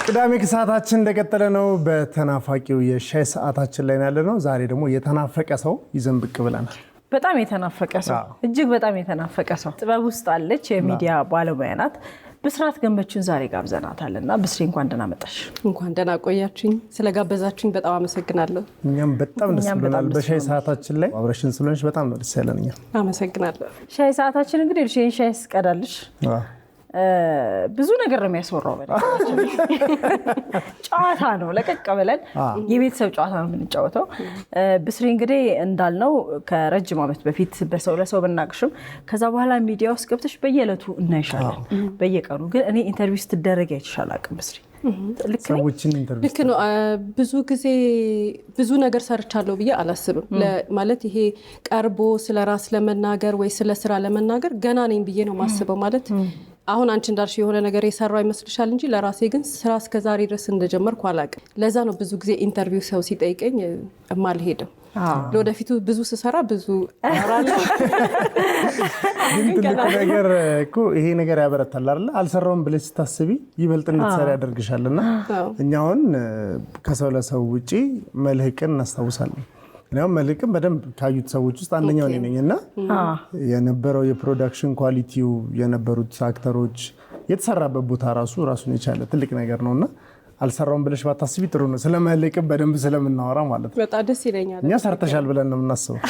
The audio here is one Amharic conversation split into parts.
ቅዳሜ ከሰዓታችን እንደቀጠለ ነው። በተናፋቂው የሻይ ሰዓታችን ላይ ያለነው ዛሬ ደግሞ የተናፈቀ ሰው ይዘን ብቅ ብለናል። በጣም የተናፈቀ ሰው እጅግ በጣም የተናፈቀ ሰው ጥበብ ውስጥ አለች። የሚዲያ ባለሙያ ናት። ብስራት ገንበችን ዛሬ ጋብዘናታልና ብስሪ እንኳን ደህና መጣሽ። እንኳን ደህና ቆያችሁኝ። ስለጋበዛችሁኝ በጣም አመሰግናለሁ። እኛም በጣም ደስ ብሎናል። በሻይ ሰዓታችን ላይ አብረሽን ስለሆነሽ በጣም ነው ደስ ያለን። እኛ አመሰግናለሁ። ሻይ ሰዓታችን እንግዲህ ሻይ ስቀዳልሽ ብዙ ነገር ነው የሚያስወራው። ጨዋታ ነው ለቀቅ ብለን የቤተሰብ ጨዋታ ነው የምንጫወተው። ብስሪ እንግዲህ እንዳልነው ከረጅም ዓመት በፊት በሰው ለሰው ብናቅሽም ከዛ በኋላ ሚዲያ ውስጥ ገብተሽ በየዕለቱ እናይሻለን። በየቀኑ ግን እኔ ኢንተርቪው ስትደረግ አይቻል አቅም ብስሪ ልክ ነው። ብዙ ጊዜ ብዙ ነገር ሰርቻለሁ ብዬ አላስብም። ማለት ይሄ ቀርቦ ስለ ራስ ለመናገር ወይ ስለ ስራ ለመናገር ገና ነኝ ብዬ ነው ማስበው። ማለት አሁን አንቺ እንዳልሽ የሆነ ነገር የሰራው ይመስልሻል እንጂ ለራሴ ግን ስራ እስከዛሬ ድረስ እንደጀመርኩ አላውቅም። ለዛ ነው ብዙ ጊዜ ኢንተርቪው ሰው ሲጠይቀኝ እማልሄደው። ለወደፊቱ ብዙ ስሰራ ብዙ አወራለሁ። ግን ትልቁ ነገር እኮ ይሄ ነገር ያበረታል አይደል? አልሰራውም ብለሽ ስታስቢ ይበልጥ እንድትሰሪ ያደርግሻልና እኛውን ከሰው ለሰው ውጪ መልህቅን እናስታውሳለን። እኛም መልህቅን በደንብ ካዩት ሰዎች ውስጥ አንደኛው ነኝና የነበረው የፕሮዳክሽን ኳሊቲው የነበሩት አክተሮች የተሰራበት ቦታ ራሱን የቻለ ትልቅ ነገር ነውና አልሰራውም ብለሽ ባታስቢ ጥሩ ነው። ስለመልህቅን በደንብ ስለምናወራ ማለት ነው። በጣም ደስ ይለኛል። እኛ ሰርተሻል ብለን ነው የምናስበው።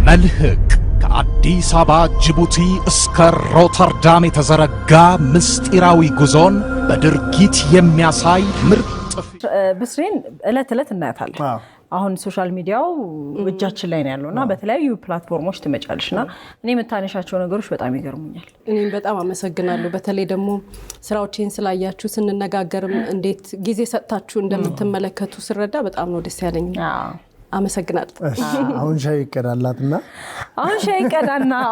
መልህቅ ከአዲስ አበባ ጅቡቲ እስከ ሮተርዳም የተዘረጋ ምስጢራዊ ጉዞን በድርጊት የሚያሳይ ምርጥ ብስሪን እለት እለት እናያታለን። አሁን ሶሻል ሚዲያው እጃችን ላይ ነው ያለውና በተለያዩ ፕላትፎርሞች ትመጫለሽና እኔ የምታነሻቸው ነገሮች በጣም ይገርሙኛል። እኔም በጣም አመሰግናለሁ። በተለይ ደግሞ ስራዎቼን ስላያችሁ ስንነጋገርም እንዴት ጊዜ ሰጣችሁ እንደምትመለከቱ ስረዳ በጣም ነው ደስ ያለኝ። አመሰግናለሁ። አሁን ሻይ ይቀዳላትና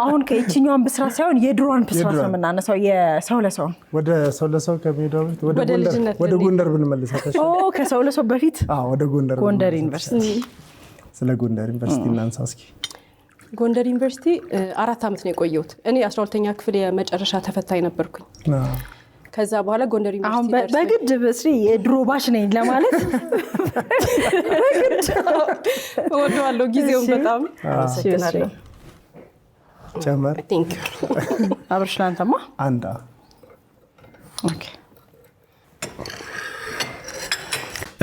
አሁን ከእቺኛውን ብስራት ሳይሆን የድሮን ብስራት ነው የምናነሳው። የሰው ለሰው ወደ ሰው ለሰው ከሚሄደው በፊት ወደ ጎንደር ብንመለሳታሽ ከሰው ለሰው በፊት ወደ ጎንደር ዩኒቨርሲቲ። ስለ ጎንደር ዩኒቨርሲቲ እናንሳ እስኪ። ጎንደር ዩኒቨርሲቲ 4 ዓመት ነው የቆየሁት። እኔ 12ኛ ክፍል የመጨረሻ ተፈታኝ ነበርኩኝ። ከዛ በኋላ ጎንደር ዩኒቨርሲቲ አሁን በግድ ብስሪ የድሮ ባሽ ነኝ ለማለት ወደዋለሁ ጊዜውን በጣም አመሰግናለሁ። ጨመር አብርሽ ላንተማ አንዳ ኦኬ።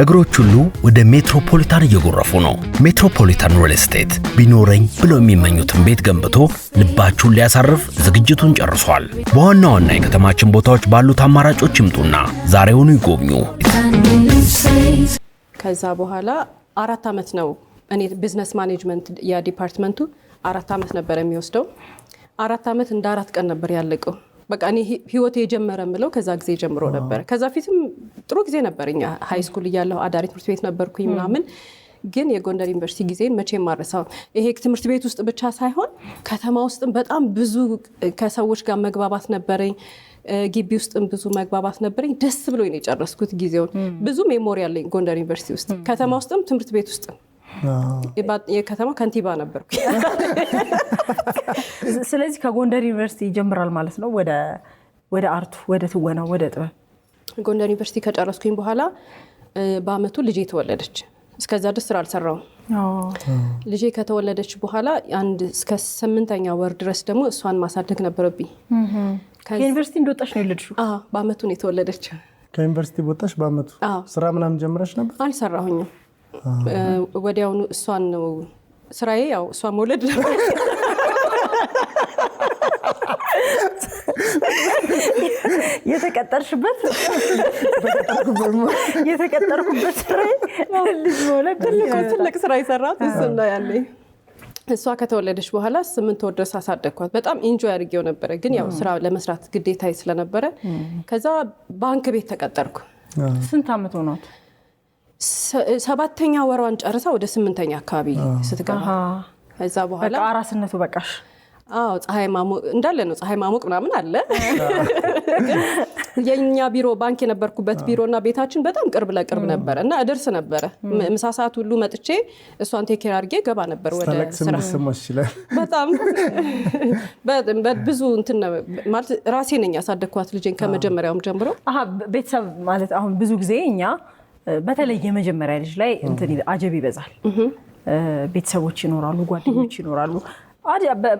እግሮች ሁሉ ወደ ሜትሮፖሊታን እየጎረፉ ነው። ሜትሮፖሊታን ሪል ስቴት ቢኖረኝ ብለው የሚመኙትን ቤት ገንብቶ ልባችሁን ሊያሳርፍ ዝግጅቱን ጨርሷል። በዋና ዋና የከተማችን ቦታዎች ባሉት አማራጮች ይምጡና ዛሬውኑ ይጎብኙ። ከዛ በኋላ 4 ዓመት ነው እኔ ቢዝነስ ማኔጅመንት የዲፓርትመንቱ 4 ዓመት ነበር የሚወስደው። 4 ዓመት እንደ 4 ቀን ነበር ያለቀው። በቃ እኔ ህይወቴ የጀመረ ምለው ከዛ ጊዜ ጀምሮ ነበር። ከዛ ፊትም ጥሩ ጊዜ ነበርኛ። ሃይ ስኩል እያለሁ አዳሪ ትምህርት ቤት ነበርኩኝ ምናምን። ግን የጎንደር ዩኒቨርሲቲ ጊዜን መቼም ማረሳው። ይሄ ትምህርት ቤት ውስጥ ብቻ ሳይሆን ከተማ ውስጥም በጣም ብዙ ከሰዎች ጋር መግባባት ነበረኝ። ግቢ ውስጥም ብዙ መግባባት ነበረኝ። ደስ ብሎኝ ነው የጨረስኩት ጊዜውን። ብዙ ሜሞሪ አለኝ ጎንደር ዩኒቨርሲቲ ውስጥ፣ ከተማ ውስጥም ትምህርት ቤት ውስጥም። የከተማ ከንቲባ ነበርኩ። ስለዚህ ከጎንደር ዩኒቨርሲቲ ይጀምራል ማለት ነው ወደ አርቱ፣ ወደ ትወናው፣ ወደ ጥበብ። ጎንደር ዩኒቨርሲቲ ከጨረስኩኝ በኋላ በአመቱ ልጄ ተወለደች። እስከዛ ድረስ ስራ አልሰራውም። ልጄ ከተወለደች በኋላ እስከ 8ኛ ወር ድረስ ደግሞ እሷን ማሳደግ ነበረብኝ። ከዩኒቨርሲቲ እንደወጣሽ ነው የወለድሽው? በአመቱ ነው የተወለደች። ከዩኒቨርሲቲ ወጣሽ በአመቱ? ስራ ምናምን ጀምረሽ ነበር? አልሰራሁኝም። ወዲያውኑ እሷን ነው ስራዬ፣ ያው እሷን መውለድ ነበር። የተቀጠርኩበት ስራዬ ልጅ መውለድ። ትልቅ ስራ የሰራት እሱ ነው ያኔ። እሷ ከተወለደች በኋላ 8 ወር ድረስ አሳደግኳት። በጣም ኢንጆይ አድርጌው ነበረ። ግን ያው ስራ ለመስራት ግዴታ ስለነበረ ከዛ ባንክ ቤት ተቀጠርኩ። ስንት አመት ሆኗት? 7ኛ ወሯን ጨርሳ ወደ 8ኛ አካባቢ ስትገባ ከዛ በኋላ አራስነቱ በቃሽ? ፀሐይ ማሞቅ እንዳለ ነው። ፀሐይ ማሞቅ ምናምን አለ። የኛ ቢሮ ባንክ የነበርኩበት ቢሮና ቤታችን በጣም ቅርብ ለቅርብ ነበር እና እደርስ ነበር። ምሳ ሰዓት ሁሉ መጥቼ እሷን ቴክ ኬር አድርጌ ገባ ነበር ወደ ስራ። በጣም ብዙ እንትን ማለት ራሴ ነኝ ያሳደግኳት ልጄን ከመጀመሪያውም ጀምሮ። ቤተሰብ ማለት አሁን ብዙ ጊዜ እኛ በተለይ የመጀመሪያ ልጅ ላይ እንትን አጀብ ይበዛል። ቤተሰቦች ይኖራሉ፣ ጓደኞች ይኖራሉ።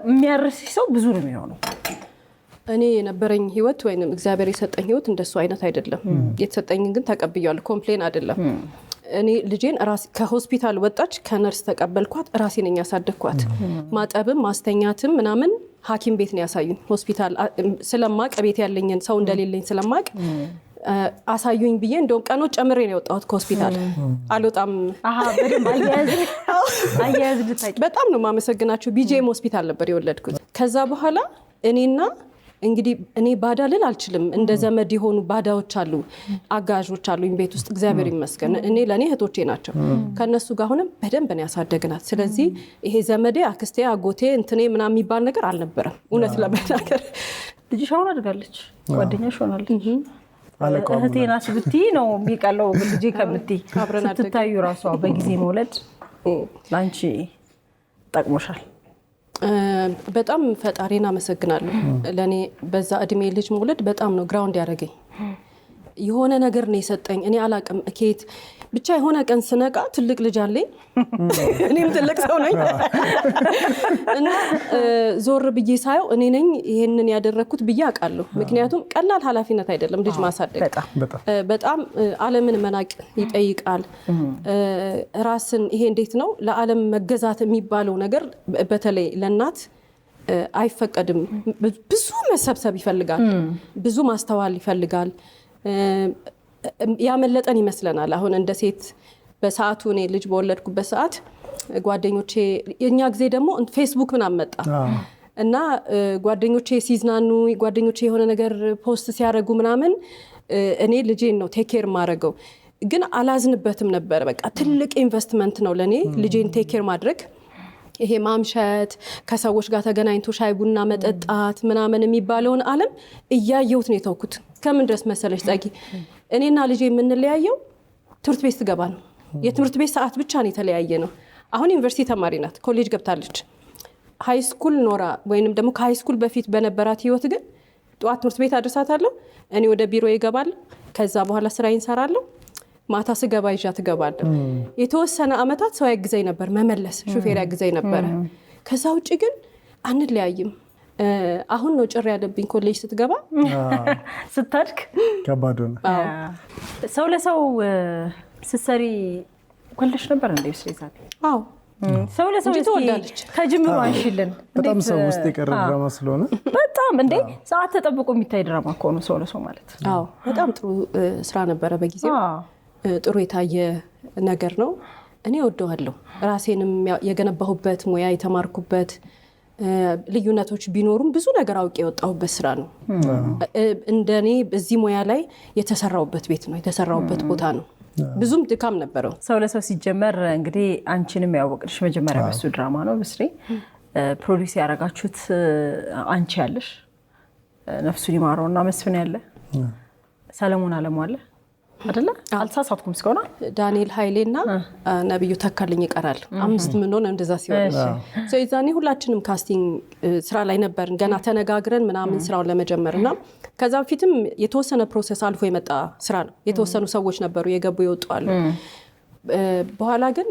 የሚያርስ ሰው ብዙ ነው የሚሆነው። እኔ የነበረኝ ህይወት ወይንም እግዚአብሔር የሰጠኝ ህይወት እንደሱ አይነት አይደለም። የተሰጠኝ ግን ተቀብያለሁ። ኮምፕሌን አይደለም። እኔ ልጄን ከሆስፒታል ወጣች፣ ከነርስ ተቀበልኳት፣ ራሴ ነኝ ያሳደግኳት። ማጠብም ማስተኛትም ምናምን ሐኪም ቤት ነው ያሳዩኝ። ሆስፒታል ስለማቅ ቤት ያለኝን ሰው እንደሌለኝ ስለማቅ አሳዩኝ ብዬ እንደውም ቀኖች ጨምሬ ነው የወጣሁት ከሆስፒታል። አልወጣም። በጣም ነው ማመሰግናችሁ። ቢጄም ሆስፒታል ነበር የወለድኩት። ከዛ በኋላ እንግዲህ እኔ ባዳ ልል አልችልም። እንደ ዘመድ የሆኑ ባዳዎች አሉ፣ አጋዦች አሉኝ ቤት ውስጥ እግዚአብሔር ይመስገን። እኔ ለኔ እህቶቼ ናቸው። ከነሱ ጋር ሆነን በደንብ ነው ያሳደግናት። ስለዚህ ይሄ ዘመዴ፣ አክስቴ፣ አጎቴ እንትኔ ምናምን የሚባል ነገር አልነበረም። እውነት ለመናገር ልጅሽ አሁን አድጋለች፣ ጓደኛሽ ሆናለች። እህቴ ናት ብትይ ነው የሚቀለው ልጄ ከምትይ ስትታዩ ራሷ በጊዜ መውለድ ላንቺ ጠቅሞሻል። በጣም ፈጣሪን አመሰግናለሁ። ለኔ በዛ እድሜ ልጅ መውለድ በጣም ነው ግራውንድ ያደረገኝ። የሆነ ነገር ነው የሰጠኝ። እኔ አላቅም እኬት ብቻ የሆነ ቀን ስነቃ ትልቅ ልጅ አለኝ። እኔም ትልቅ ሰው ነኝ እና ዞር ብዬ ሳየው እኔ ነኝ ይሄንን ያደረኩት ብዬ አውቃለሁ። ምክንያቱም ቀላል ኃላፊነት አይደለም ልጅ ማሳደግ። በጣም ዓለምን መናቅ ይጠይቃል። ራስን ይሄ እንዴት ነው ለዓለም መገዛት የሚባለው ነገር በተለይ ለእናት አይፈቀድም። ብዙ መሰብሰብ ይፈልጋል፣ ብዙ ማስተዋል ይፈልጋል። ያመለጠን ይመስለናል። አሁን እንደ ሴት በሰዓቱ እኔ ልጅ በወለድኩበት ሰዓት ጓደኞቼ የኛ ጊዜ ደግሞ ፌስቡክ ምናምን መጣ እና ጓደኞቼ ሲዝናኑ፣ ጓደኞቼ የሆነ ነገር ፖስት ሲያደርጉ ምናምን እኔ ልጄን ነው ቴክ ኬር ማድረገው። ግን አላዝንበትም ነበር። በቃ ትልቅ ኢንቨስትመንት ነው ለኔ ልጄን ቴክ ኬር ማድረግ። ይሄ ማምሸት፣ ከሰዎች ጋር ተገናኝቶ ሻይ ቡና መጠጣት ምናምን የሚባለውን ዓለም እያየሁት ነው የተውኩት። ከምን ድረስ መሰለሽ ጸጊ፣ እኔና ልጄ የምንለያየው ትምህርት ቤት ትገባ ነው። የትምህርት ቤት ሰዓት ብቻ ነው የተለያየ ነው። አሁን ዩኒቨርሲቲ ተማሪ ናት፣ ኮሌጅ ገብታለች። ሃይ ስኩል ኖራ ወይንም ደግሞ ከሃይ ስኩል በፊት በነበራት ህይወት ግን ጠዋት ትምህርት ቤት አድርሳታለሁ፣ እኔ ወደ ቢሮ ይገባለሁ፣ ከዛ በኋላ ስራዬን ሰራለሁ፣ ማታ ስገባ ይዣት እገባለሁ። የተወሰነ አመታት ሰው ያግዘኝ ነበር መመለስ፣ ሹፌር ያግዘኝ ነበር። ከዛ ውጪ ግን አንለያይም። አሁን ነው ጭር ያለብኝ ኮሌጅ ስትገባ ስታድግ ከባድ ነው። ሰው ለሰው ስትሰሪ ወልደሽ ነበር እንዴ? ስለዚህ አዎ ሰው ለሰው ትወልዳለች። ከጅምሩ አንሽልን በጣም ሰው ውስጥ የቀረ ድራማ ስለሆነ በጣም እንዴ ሰዓት ተጠብቆ የሚታይ ድራማ ከሆነ ሰው ለሰው ማለት አዎ በጣም ጥሩ ስራ ነበረ በጊዜው። ጥሩ የታየ ነገር ነው። እኔ ወደዋለሁ። ራሴንም የገነባሁበት ሙያ የተማርኩበት ልዩነቶች ቢኖሩም ብዙ ነገር አውቄ የወጣሁበት ስራ ነው። እንደኔ በዚህ ሙያ ላይ የተሰራውበት ቤት ነው፣ የተሰራውበት ቦታ ነው። ብዙም ድካም ነበረው። ሰው ለሰው ሲጀመር እንግዲህ አንቺንም ያወቅሽ መጀመሪያ በሱ ድራማ ነው። ብስሪ ፕሮዲዩስ ያደረጋችሁት አንቺ ያለሽ፣ ነፍሱን ይማረውና መስፍን ያለ፣ ሰለሞን አለሙ አለ አይደለ? አልተሳሳትኩም እስከሆነ ዳንኤል ኃይሌና ነብዩ ተካልኝ ይቀራል። 5 ምን ሆነ እንደዛ ሲሆን ስለዚህ ሁላችንም ካስቲንግ ስራ ላይ ነበርን። ገና ተነጋግረን ምናምን ስራውን ለመጀመርና ከዛ በፊትም የተወሰነ ፕሮሰስ አልፎ የመጣ ስራ ነው። የተወሰኑ ሰዎች ነበሩ የገቡ ይወጡ አሉ። በኋላ ግን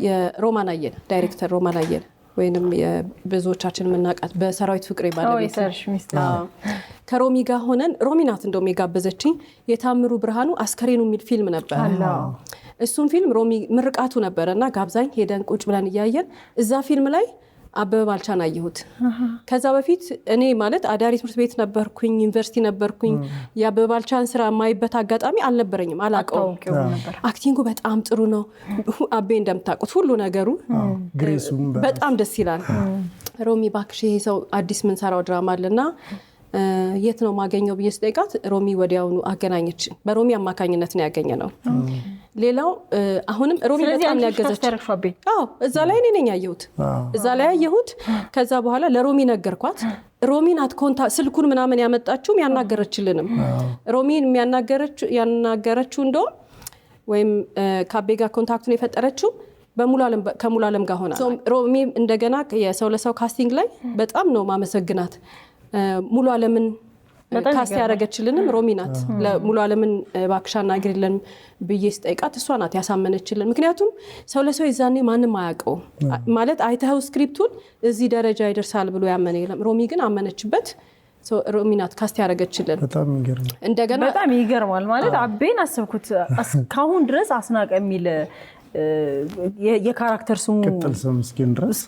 የሮማን አየለ ዳይሬክተር ሮማን አየለ ወይንም የብዙዎቻችን የምናውቃት በሰራዊት ፍቅሬ ባለቤት ከሮሚ ጋር ሆነን ሮሚ ናት እንደውም የጋበዘችኝ የታምሩ ብርሃኑ አስከሬኑ የሚል ፊልም ነበር። እሱም ፊልም ሮሚ ምርቃቱ ነበርና ጋብዛኝ ሄደን ቁጭ ብለን እያየን እዛ ፊልም ላይ አበበ ባልቻን አየሁት። ከዛ በፊት እኔ ማለት አዳሪ ትምህርት ቤት ነበርኩኝ፣ ዩኒቨርሲቲ ነበርኩኝ። የአበበ ባልቻን ስራ ማይበት አጋጣሚ አልነበረኝም፣ አላውቀውም። አክቲንጉ በጣም ጥሩ ነው። አቤ እንደምታውቁት ሁሉ ነገሩ በጣም ደስ ይላል። ሮሚ ባክሽ ይሄ ሰው አዲስ ምን ሰራው ድራማ አለና የት ነው ማገኘው ብዬ ስጠይቃት ሮሚ ወዲያውኑ አገናኘች። በሮሚ አማካኝነት ነው ያገኘነው። ሌላው አሁንም ሮሚ በጣም ያገዘች እዛ ላይ እኔ ነኝ ያየሁት ከዛ በኋላ ለሮሚ ነገርኳት ሮሚ ናት ኮንታክት ስልኩን ምናምን ያመጣችው ያናገረችልንም ሮሚን ያናገረችው እንደው ወይም ካቤጋ ኮንታክቱን የፈጠረችው ከሙሉ ዓለም ጋር ሆና ሮሚ እንደገና የሰው ለሰው ካስቲንግ ላይ በጣም ነው ማመሰግናት ሙሉ ዓለምን ካስት ያደረገችልንም ሮሚ ናት ለሙሉ ዓለምን ባክሻና ግሪለን በየስ ጠይቃት እሷ ናት ያሳመነችልን ምክንያቱም ሰው ለሰው ይዛኔ ማንንም አያውቀው ማለት አይተው ስክሪፕቱን እዚህ ደረጃ ይደርሳል ብሎ ያመነ የለም ሮሚ ግን አመነችበት ሮሚ ናት ካስት ያደረገችልን በጣም ይገርም እንደገና በጣም ይገርማል ማለት አቤን አሰብኩት እስካሁን ድረስ አስናቀ የሚል የካራክተር ስሙ ቅጥል ስም እስኪን ድረስ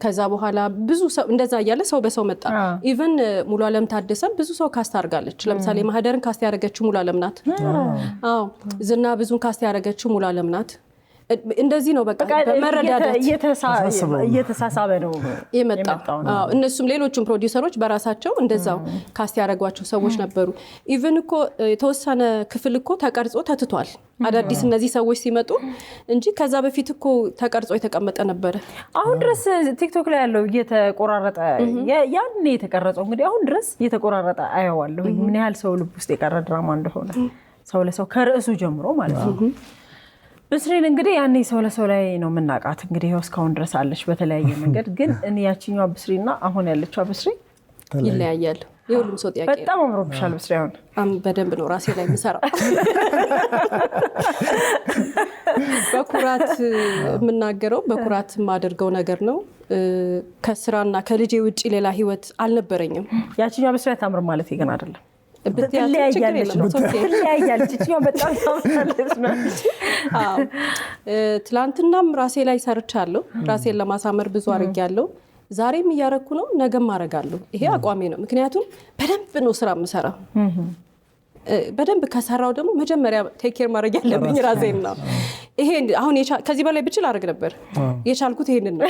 ከዛ በኋላ ብዙ ሰው እንደዛ ያያለ ሰው በሰው መጣ ኢቭን ሙሉ ዓለም ታደሰ ብዙ ሰው ካስት አድርጋለች ለምሳሌ ማህደርን ካስት ያደረገችው ሙሉ ዓለም ናት ዝና ብዙን ካስት ያደረገችው ሙሉ ዓለም ናት እንደዚህ ነው በቃ በመረዳዳት እየተሳሳበ ነው የመጣው እነሱም ሌሎችም ፕሮዲዩሰሮች በራሳቸው እንደዛው ካስት ያደረጓቸው ሰዎች ነበሩ ኢቭን እኮ የተወሰነ ክፍል እኮ ተቀርጾ ተትቷል አዳዲስ እነዚህ ሰዎች ሲመጡ እንጂ ከዛ በፊት እኮ ተቀርጾ የተቀመጠ ነበር አሁን ድረስ ቲክቶክ ላይ ያለው እየተቆራረጠ ያኔ የተቀረጸው እንግዲህ አሁን ድረስ እየተቆራረጠ አያዋለሁ ምን ያህል ሰው ልብ ውስጥ የቀረ ድራማ እንደሆነ ሰው ለሰው ከርዕሱ ጀምሮ ማለት ነው ብስሪን እንግዲህ ያኔ ሰው ለሰው ላይ ነው መናቃት እንግዲህ እስካሁን ድረስ አለች በተለያየ መንገድ ግን እኔ ያቺኛው ብስሪና አሁን ያለችው ብስሪ ይለያያል የሁሉም ሰው ጥያቄ በጣም አምሮብሻል ብስሪ አሁን በደንብ ነው ራሴ ላይ ምሰራ በኩራት የምናገረው በኩራት ማደርገው ነገር ነው ከስራና ከልጄ ውጪ ሌላ ህይወት አልነበረኝም ያቺኛው ብስሪ ታምር ማለት ይገና አይደለም በትለያያለች እቺው በጣም ታውቃለች ነው ትላንትናም ራሴ ላይ ሰርቻለሁ ራሴን ለማሳመር ብዙ አርጋለሁ ዛሬም ያረኩ ነው ነገም አረጋለሁ ይሄ አቋሜ ነው ምክንያቱም በደንብ ነው ስራ ምሰራ በደንብ ከሰራው ደግሞ መጀመሪያ ቴክ ኬር ማድረግ ያለብኝ ራሴን ነው ይሄ አሁን ከዚህ በላይ ብችል አርግ ነበር የቻልኩት ይሄንን ነው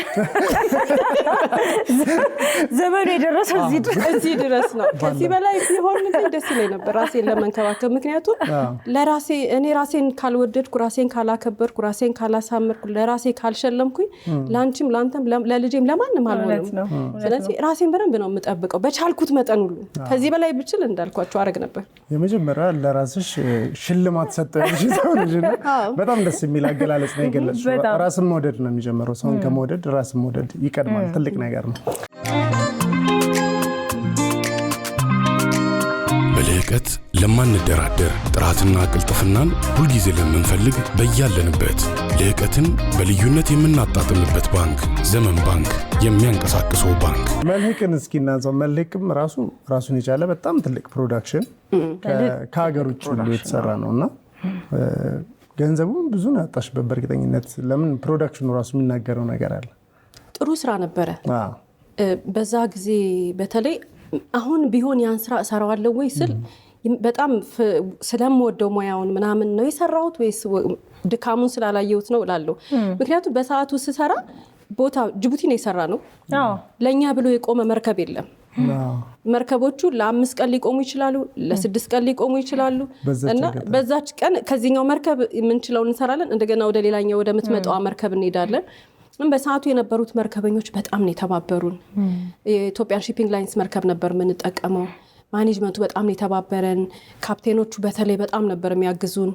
ዘመኑ የደረሰው እዚህ ድረስ ነው ከዚህ በላይ ቢሆን ግን ደስ ይለኝ ነበር ራሴን ለመንከባከብ ምክንያቱም ለራሴ እኔ ራሴን ካልወደድኩ ራሴን ካላከበርኩ ራሴን ካላሳመርኩ ለራሴ ካልሸለምኩኝ ላንቺም ላንተም ለልጄም ለማንም አልሆነም ስለዚህ ራሴን በደንብ ነው የምጠብቀው በቻልኩት መጠን ሁሉ ከዚህ በላይ ብችል እንዳልኳችሁ አርግ ነበር የመጀመሪያ ለራስሽ ሽልማት ሰጠሽ በጣም ደስ የሚል አገላለጽ ነው የገለጽሽው ራስን መውደድ ነው የሚጀምረው ሰውን ከመውደድ ራስን መውደድ ይቀድማል ትልቅ ነገር ነው በልህቀት ለማንደራደር ጥራትና ቅልጥፍናን ሁልጊዜ ለምንፈልግ በያለንበት ልህቀትን በልዩነት የምናጣጥምበት ባንክ ዘመን ባንክ የሚያንቀሳቅሰው ባንክ መልህቅን እስኪ እናንሳው መልህቅም ራሱን የቻለ በጣም ትልቅ ፕሮዳክሽን ከሀገር ውጭ ሁሉ የተሰራ ነውና ገንዘቡን ብዙ ናጣሽበት በእርግጠኝነት ለምን ፕሮዳክሽኑ ራሱ የሚናገረው ነገር አለ ጥሩ ስራ ነበረ በዛ ጊዜ በተለይ አሁን ቢሆን ያን ስራ እሰራዋለሁ ወይ ስል በጣም ስለምወደው ሙያውን ምናምን ነው የሰራሁት ወይስ ድካሙን ስላላየሁት ነው እላለሁ ምክንያቱም በሰዓቱ ስሰራ ቦታ ጅቡቲ ነው የሰራ ነው ለኛ ብሎ የቆመ መርከብ የለም መርከቦቹ ለ5 ቀን ሊቆሙ ይችላሉ ለ6 ቀን ሊቆሙ ይችላሉ እና በዛች ቀን ከዚህኛው መርከብ ምንችለው እንሰራለን እንደገና ወደ ሌላኛው ወደ ምትመጣው መርከብ እንሄዳለን በሰዓቱ የነበሩት መርከበኞች በጣም ነው የተባበሩን የኢትዮጵያን ሺፒንግ ላይንስ መርከብ ነበር ምንጠቀመው ማኔጅመንቱ በጣም ነው የተባበረን ካፕቴኖቹ በተለይ በጣም ነበር የሚያግዙን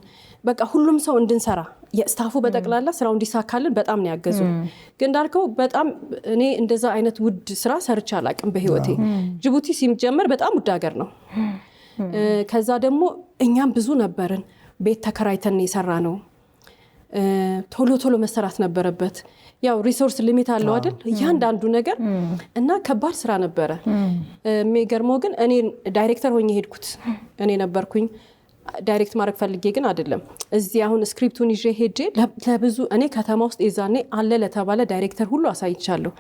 በቃ ሁሉም ሰው እንድንሰራ የስታፉ በጠቅላላ ስራው እንዲሳካልን በጣም ነው ያገዙን ግን እንዳልከው በጣም እኔ እንደዛ አይነት ውድ ስራ ሰርቻ አላቅም በህይወቴ ጅቡቲ ሲጀመር በጣም ውድ ሀገር ነው ከዛ ደግሞ እኛም ብዙ ነበርን ቤት ተከራይተን የሰራ ነው ቶሎ መሰራት ነበረበት ያው ሪሶርስ ሊሚት አለው አይደል ያንዳንዱ ነገር እና ከባድ ስራ ነበረ የሚገርመው ግን እኔ ዳይሬክተር ሆኜ ሄድኩት እኔ ነበርኩኝ ዳይሬክት ማድረግ ፈልጌ ግን አይደለም እዚህ አሁን ስክሪፕቱን ይዤ ሄጄ ለብዙ እኔ ከተማ ውስጥ የዛኔ አለ ለተባለ ዳይሬክተር ሁሉ አሳይቻለሁ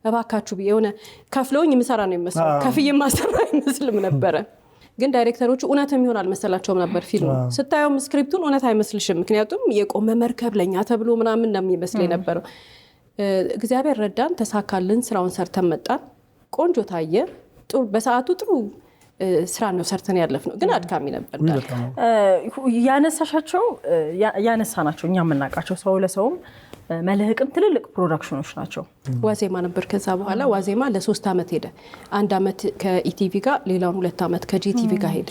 እባካችሁ የሆነ ከፍለውኝ ምሰራ ነው የሚመስለው ከፍዬ ማሰራ አይመስልም ነበረ ግን ዳይሬክተሮቹ እውነትም ይሆናል መሰላቸውም ነበር ፊልሙ ስታየው ስክሪፕቱን እውነት አይመስልሽም ምክንያቱም የቆመ መርከብ ለኛ ተብሎ ምናምን ነው የሚመስለው ነበር እግዚአብሔር ረዳን ተሳካልን ስራውን ሰርተን መጣን ቆንጆ ታየ በሰዓቱ ጥሩ ስራ ነው ሰርተን ያለፍነው ግን አድካሚ ነበር ያነሳናቸው እኛ የምናውቃቸው ሰው ለሰውም መልህቅም ትልልቅ ፕሮዳክሽኖች ናቸው ዋዜማ ነበር ከዛ በኋላ ዋዜማ ለ3 አመት ሄደ 1 አመት ከኢቲቪ ጋር ሌላውን 2 አመት ከጂቲቪ ጋር ሄደ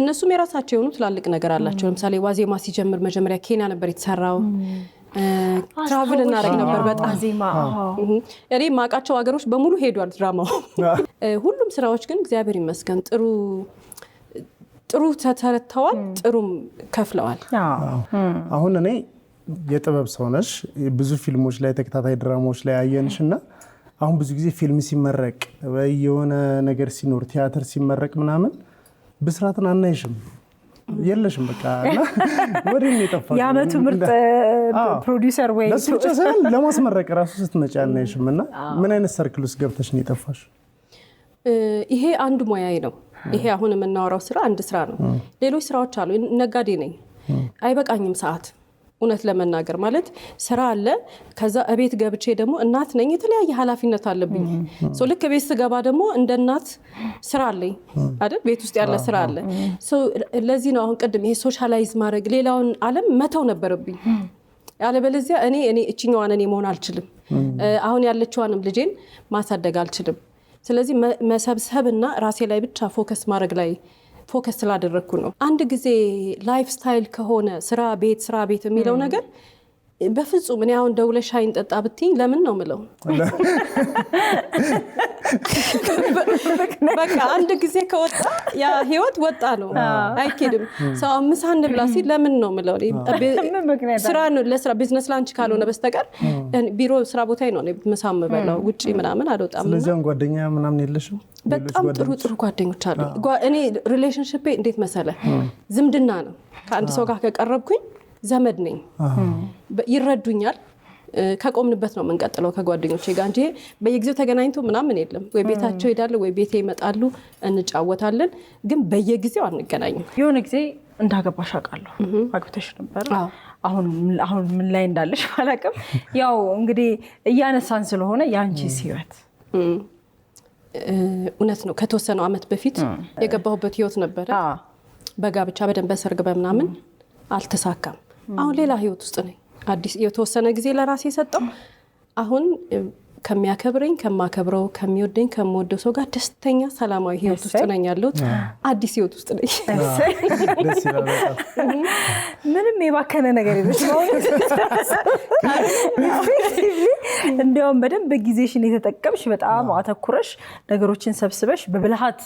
እነሱም የራሳቸው የሆኑ ትላልቅ ነገር አላቸው ለምሳሌ ዋዜማ ሲጀምር መጀመሪያ ኬንያ ነበር የተሰራው ትራቭል እናደርግ ነበር በጣም ዋዜማ እኔ ማቃቸው ሀገሮች በሙሉ ሄዷል ድራማው ሁሉም ስራዎች ግን እግዚአብሔር ይመስገን ጥሩ ተተረተዋል ጥሩም ከፍለዋል አሁን እኔ የጥበብ ሰው ነሽ ብዙ ፊልሞች ላይ ተከታታይ ድራማዎች ላይ አየንሽና አሁን ብዙ ጊዜ ፊልም ሲመረቅ ወይ የሆነ ነገር ሲኖር ቲያትር ሲመረቅ ምናምን ብስራትን አናይሽም የለሽም በቃ ወዲህ ነው የጠፋው ያመቱ ምርጥ ፕሮዲዩሰር ወይ ለሱ ብቻ ሳይሆን ለማስመረቅ ራሱ ስትመጪ አናይሽምና ምን አይነት ሰርክል ውስጥ ገብተሽ ነው የጠፋሽ ይሄ አንድ ሙያዬ ነው ይሄ አሁን የምናወራው ስራ አንድ ስራ ነው ሌሎች ስራዎች አሉ ነጋዴ ነኝ አይበቃኝም ሰዓት እውነት ለመናገር ማለት ስራ አለ ከዛ እቤት ገብቼ ደግሞ እናት ነኝ የተለያየ ኃላፊነት አለብኝ ሶ ልክ ቤት ስገባ ደግሞ እንደ እናት ስራ አለኝ አይደል ቤት ውስጥ ያለ ስራ አለ ሶ ለዚህ ነው አሁን ቀድም ይሄ ሶሻላይዝ ማድረግ ሌላውን ዓለም መተው ነበርብኝ ያለበለዚያ እኔ እቺኛዋን እኔ መሆን አልችልም አሁን ያለችዋንም ልጄን ማሳደግ አልችልም ስለዚህ መሰብሰብና ራሴ ላይ ብቻ ፎከስ ማድረግ ላይ ፎከስ ስላደረኩ ነው አንድ ጊዜ ላይፍ ስታይል ከሆነ ስራ ቤት የሚለው ነገር በፍጹም እኔ አሁን ደውለሽ ሻይ እንጠጣ ብትኝ ለምን ነው ምለው በቃ አንድ ጊዜ ከወጣ ያ ህይወት ወጣ ነው አይኬድም ሰው ምሳን ብላ ሲል ለምን ነው ምለው ስራ ነው ለስራ ቢዝነስ ላንች ካልሆነ በስተቀር ቢሮ ስራ ቦታዬ ነው ምሳም በላው ውጪ ምናምን አልወጣም ስለዚህ ጓደኛ ምናምን የለሽም በጣም ጥሩ ጓደኞች አሉ እኔ ሪሌሽንሺፕ እንዴት መሰለ ዝምድና ነው ከአንድ ሰው ጋር ከቀረብኩኝ ዘመድ ነኝ ይረዱኛል ከቆምንበት ነው መንቀጥለው ከጓደኞቼ ጋር እንጂ በየጊዜው ተገናኝቶ ምናምን የለም ወይ ቤታቸው ሄዳሉ ወይ ቤቴ ይመጣሉ እንጫወታለን ግን በየጊዜው አንገናኝም የሆነ ጊዜ እንዳገባሽ አውቃለሁ አግብተሽ ነበር አሁን ምን ላይ እንዳለሽ አላውቅም ያው እንግዲህ እያነሳን ስለሆነ ያንቺስ ህይወት እውነት ነው ከተወሰነው አመት በፊት የገባሁበት ህይወት ነበር በጋብቻ በደንብ በሰርግ በመናምን አልተሳካም አሁን ሌላ ህይወት ውስጥ ነኝ አዲስ የተወሰነ ጊዜ ለራሴ ሰጠው አሁን ከሚያከብረኝ ከማከብረው ከሚወደኝ ከመወደው ሰው ጋር ደስተኛ ሰላማዊ ህይወት ውስጥ ነኝ ያለሁት አዲስ ህይወት ውስጥ ነኝ ደስ ይላል ምንም የባከነ ነገር የለም እንደውም በደንብ ጊዜሽን የተጠቀምሽ በጣም አተኩረሽ ነገሮችን ሰብስበሽ በብልሃት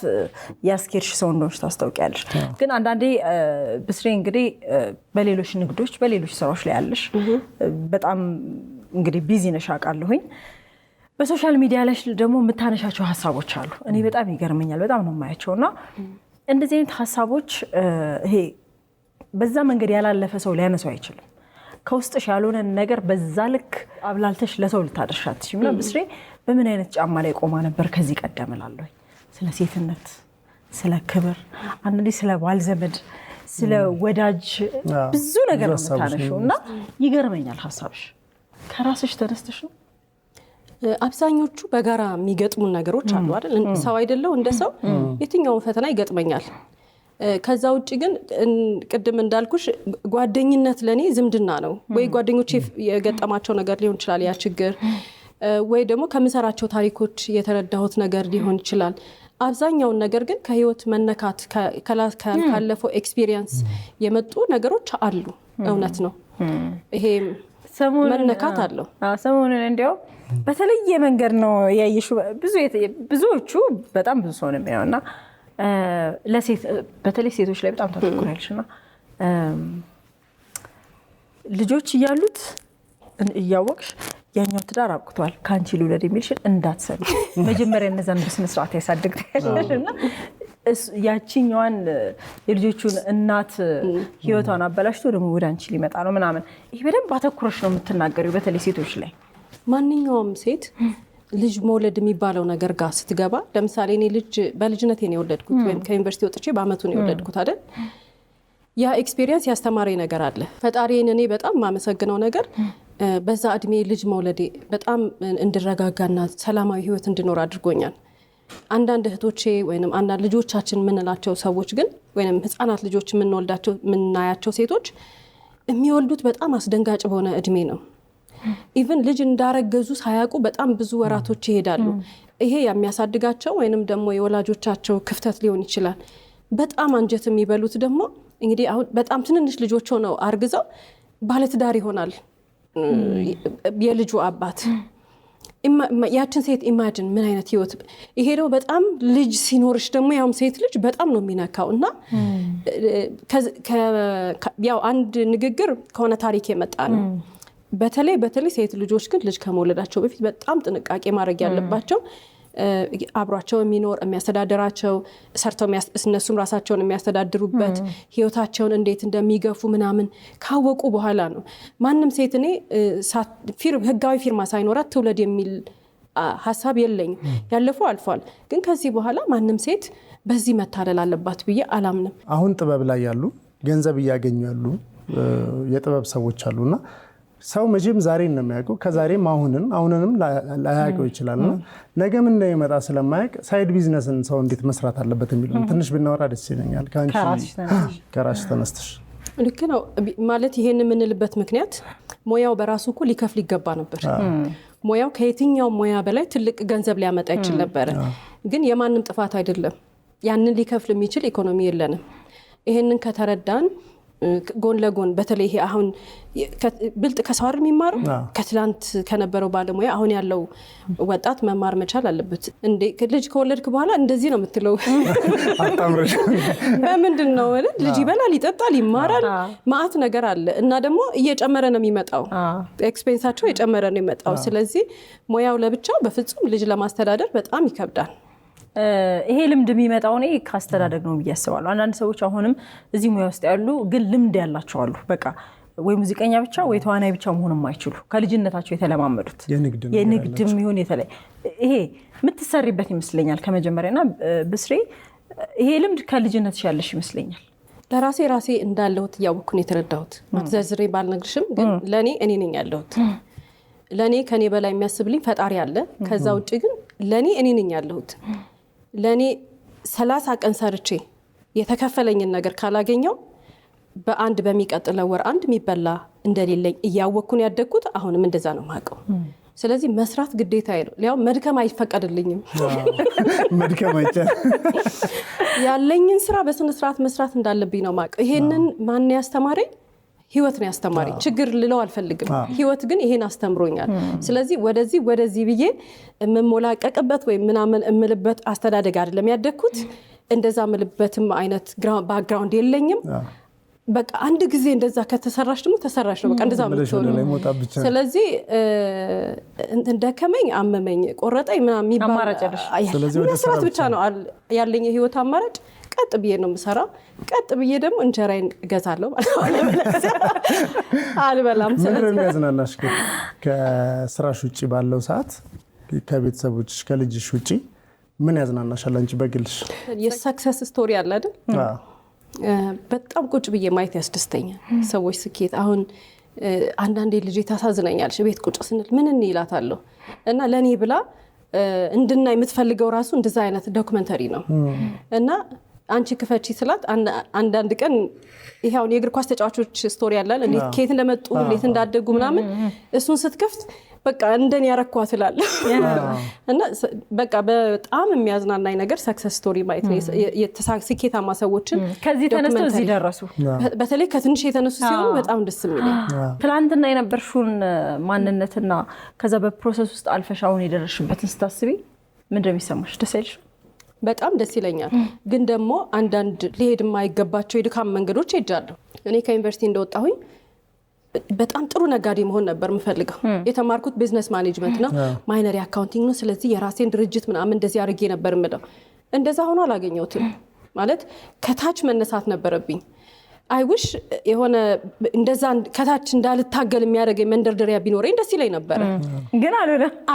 ያስኬርሽ ሰው እንደሆነሽ ታስታውቂያለሽ ግን አንዳንዴ ብስሬ እንግዲህ በሌሎች ንግዶች በሌሎች ስራዎች ላይ ያለሽ በጣም እንግዲህ ቢዚ ነሽ አውቃለሁኝ በሶሻል ሚዲያ ላይ ደግሞ የምታነሻቸው ሐሳቦች አሉ እኔ በጣም ይገርመኛል በጣም ነው የማያቸውና እንደዚህ አይነት ሐሳቦች ይሄ በዛ መንገድ ያላለፈ ሰው ሊያነሳው አይችልም ከውስጥሽ ያልሆነ ነገር በዛ ልክ አብላልተሽ ለሰው ልታደርሻት ትችይና ብስሬ በምን አይነት ጫማ ላይ ቆማ ነበር ከዚህ ቀደም እላለሁ ስለ ሴትነት ስለ ክብር አንዴ ስለ ባል ዘመድ ስለ ወዳጅ ብዙ ነገር ነው የምታነሺውና ይገርመኛል ሐሳብሽ ከራስሽ ተነስተሽ ነው አብዛኞቹ በጋራ የሚገጥሙ ነገሮች አሉ አይደል ሰው አይደለው እንደ ሰው የትኛው ፈተና ይገጥመኛል ከዛ ውጪ ግን ቅድም እንዳልኩሽ ጓደኝነት ለኔ ዝምድና ነው ወይ ጓደኞቼ የገጠማቸው ነገር ሊሆን ይችላል ያ ችግር ወይ ደግሞ ከምሰራቸው ታሪኮች የተረዳሁት ነገር ሊሆን ይችላል አብዛኛውን ነገር ግን ከህይወት መነካት ካለፈው ኤክስፒሪየንስ የመጡ ነገሮች አሉ እውነት ነው ይሄ መነካት አለው ሰሞኑን እንዲያው በተለየ መንገድ ነው ያየሽ ብዙዎቹ በጣም ብዙ ሰው ነው የሚያውና ለሴት በተለይ ሴቶች ላይ በጣም ተፈክሯልሽና ልጆች ያሉት እያወቅሽ ያኛው ትዳር አብቅቷል ካንቺ ልውለድ የሚልሽን እንዳትሰሚ መጀመሪያ እነዛን በስነ ስርዓት ያሳድግታለሽና ያቺኛዋን የልጆቹን እናት ህይወቷን አበላሽቶ ደግሞ ወደ አንቺ ሊመጣ ነው ምናምን ይሄ በደንብ አተኩረሽ ነው የምትናገሪው በተለይ ሴቶች ላይ ማንኛውም ሴት ልጅ መውለድ የሚባለው ነገር ጋር ስትገባ ለምሳሌ እኔ በልጅነቴ ነው የወለድኩት ወይም ከዩኒቨርሲቲ ወጥቼ በአመቱ ነው የወለድኩት አይደል ያ ኤክስፒሪየንስ ያስተማረኝ ነገር አለ ፈጣሪን እኔ በጣም ማመሰግነው ነገር በዛ እድሜ ልጅ መውለዴ በጣም እንድረጋጋና ሰላማዊ ህይወት እንድኖር አድርጎኛል አንዳንድ እህቶቼ ወይንም አንዳንድ ልጆቻችን የምንላቸው ሰዎች ግን ወይንም ህፃናት ልጆች የምናያቸው ሴቶች የሚወልዱት በጣም አስደንጋጭ በሆነ እድሜ ነው። ኢቭን ልጅ እንዳረገዙ ሳያውቁ በጣም ብዙ ወራቶች ይሄዳሉ። ይሄ የሚያሳድጋቸው ወይንም ደግሞ የወላጆቻቸው ክፍተት ሊሆን ይችላል። በጣም አንጀት የሚበሉት ደግሞ እንግዲህ አሁን በጣም ትንንሽ ልጆች ሆነው አርግዘው ባለትዳር ይሆናል የልጁ አባት። ያችን ሴት ኢማጂን ምን አይነት ህይወት ይሄ ነው። በጣም ልጅ ሲኖርሽ ደግሞ ያውም ሴት ልጅ በጣም ነው የሚነካው እና ያው አንድ ንግግር ከሆነ ታሪክ የመጣ ነው። በተለይ ሴት ልጆች ግን ልጅ ከመውለዳቸው በፊት በጣም ጥንቃቄ ማድረግ ያለባቸው አብሯቸው የሚኖር የሚያስተዳድራቸው ሰርተው እነሱም ራሳቸውን የሚያስተዳድሩበት ህይወታቸውን እንዴት እንደሚገፉ ምናምን ካወቁ በኋላ ነው። ማንም ሴት እኔ ህጋዊ ፊርማ ሳይኖራት ትውለድ የሚል ሐሳብ የለኝም። ያለፈው አልፏል። ግን ከዚህ በኋላ ማንም ሴት በዚህ መታለል አለባት ብዬ አላምንም። አሁን ጥበብ ላይ ያሉ ገንዘብ እያገኙ ያሉ የጥበብ ሰዎች አሉና ሰው መቼም ዛሬን ነው የሚያውቀው። ከዛሬም አሁንንም ላያውቀው ይችላልና ነገ ምን እንደሚመጣ ስለማያውቅ ሳይድ ቢዝነስን ሰው እንዴት መስራት አለበት የሚለው ትንሽ ብናወራ ደስ ይለኛል። ከራስሽ ተነስተሽ ልክ ነው ማለት ይሄን የምንልበት ምክንያት ሙያው በራሱ እኮ ሊከፍል ይገባ ነበር። ሙያው ከየትኛው ሙያ በላይ ትልቅ ገንዘብ ሊያመጣ ይችል ነበር። ግን የማንም ጥፋት አይደለም። ያንን ሊከፍል የሚችል ኢኮኖሚ የለንም። ይሄንን ከተረዳን ጎን ለጎን በተለይ ይሄ አሁን ብልጥ ከሰዋር የሚማረው ከትላንት ከነበረው ባለሙያ አሁን ያለው ወጣት መማር መቻል አለበት። እንዴ ልጅ ከወለድክ በኋላ እንደዚህ ነው የምትለው አጣምረሽ በምንድን ነው ልጅ ይበላል፣ ይጠጣል፣ ይማራል፣ ማአት ነገር አለ እና ደግሞ እየጨመረ ነው የሚመጣው። ኤክስፔንሳቸው እየጨመረ ነው የሚመጣው። ስለዚህ ሙያው ለብቻው በፍጹም ልጅ ለማስተዳደር በጣም ይከብዳል። ይሄ ልምድ የሚመጣው እኔ ካስተዳደግ ነው ብዬ አስባለሁ። አንዳንድ ሰዎች አሁንም እዚህ ሙያ ውስጥ ያሉ ግን ልምድ ያላቸው አሉ። በቃ ወይ ሙዚቀኛ ብቻ ወይ ተዋናይ ብቻ መሆን የማይችሉ ከልጅነታቸው የተለማመዱት የንግድም ይሁን የተለይ ይሄ የምትሰሪበት ይመስለኛል ከመጀመሪያና ብስሬ ይሄ ልምድ ከልጅነትሽ ያለሽ ይመስለኛል። ለራሴ እንዳለሁት እያወቅኩ ነው የተረዳሁት። ማትዘዝሬ ባልነግርሽም ግን ለኔ እኔ ነኝ ያለሁት። ለኔ ከኔ በላይ የሚያስብልኝ ፈጣሪ አለ። ከዛ ውጪ ግን ለኔ እኔ ነኝ ያለሁት። ለኔ 30 ቀን ሰርቼ የተከፈለኝን ነገር ካላገኘው በአንድ በሚቀጥለው ወር አንድ የሚበላ እንደሌለኝ እያወቅኩ ነው ያደግኩት። አሁንም እንደዛ ነው ማቀው። ስለዚህ መስራት ግዴታዬ ነው። ያው መድከም አይፈቀድልኝም። መድከም አይቻል ያለኝን ስራ በስነ ስርዓት መስራት እንዳለብኝ ነው ማቀው። ይሄንን ማን ያስተማረኝ? ህይወት ነው ያስተማረኝ። ችግር ልለው አልፈልግም። ህይወት ግን ይሄን አስተምሮኛል። ስለዚህ ወደዚህ ብዬ የምሞላቀቅበት ወይ ምናምን እምልበት አስተዳደግ አይደለም ያደግኩት። እንደዛ እምልበትም አይነት ባክግራውንድ የለኝም። በቃ አንድ ጊዜ እንደዛ ከተሰራሽ ደግሞ ተሰራሽ ነው። በቃ እንደዛ ምትሆን። ስለዚህ እንደከመኝ አመመኝ ቆረጠኝ ምናምን የሚባል መስራት ብቻ ነው ያለኝ የህይወት አማራጭ። ቀጥ ብዬ ነው የምሰራው። ቀጥ ብዬ ደግሞ እንጀራዬን እገዛለሁ ማለት አልበላም። ምንድነው የሚያዝናናሽ ከስራሽ ውጪ ባለው ሰዓት? ከቤተሰቦችሽ ከልጅሽ ውጪ ምን ያዝናናሻል አንቺ በግልሽ? የሰክሰስ ስቶሪ አለ አይደል? በጣም ቁጭ ብዬ ማየት ያስደስተኛል። ሰዎች ስኬት አሁን አንዳንዴ ልጅ ታሳዝነኛለች። ቤት ቁጭ ስንል ምን እንይላታለሁ እና ለኔ ብላ እንድና የምትፈልገው ራሱ እንደዛ አይነት ዶክመንተሪ ነው እና አንቺ ክፈቺ ስላት አንዳንድ ቀን ይሄው የእግር ኳስ ተጫዋቾች ስቶሪ ያላል እንዴት ከየት እንደመጡ እንዴት እንዳደጉ ምናምን እሱን ስትከፍት በቃ እንደኔ ያረኳት ይላል እና በቃ በጣም የሚያዝናናኝ ነገር ሰክሰስ ስቶሪ ማየት ነው። ስኬታማ ሰዎችን ከዚህ ተነስተው እዚህ ደረሱ። በተለይ ከትንሽ የተነሱ ሲሆኑ በጣም ደስ የሚለኝ ትላንትና የነበርሽውን ማንነትና ከዛ በፕሮሰስ ውስጥ አልፈሻውን የደረስሽበትን ስታስቢ ምንድነው የሚሰማሽ? ደስ ይልሽ? በጣም ደስ ይለኛል። ግን ደግሞ አንዳንድ ሊሄድ የማይገባቸው የድካም መንገዶች ሄጃለሁ። እኔ ከዩኒቨርሲቲ እንደወጣሁኝ በጣም ጥሩ ነጋዴ መሆን ነበር የምፈልገው። የተማርኩት ቢዝነስ ማኔጅመንት ነው፣ ማይነር አካውንቲንግ ነው። ስለዚህ የራሴን ድርጅት ምናምን እንደዚህ አድርጌ ነበር የምለው። እንደዛ ሆኖ አላገኘሁትም። ማለት ከታች መነሳት ነበረብኝ። አይውሽ የሆነ እንደዛ ከታች እንዳልታገል የሚያደርገኝ መንደርደሪያ ቢኖረኝ ደስ ይለኝ ነበር። ግን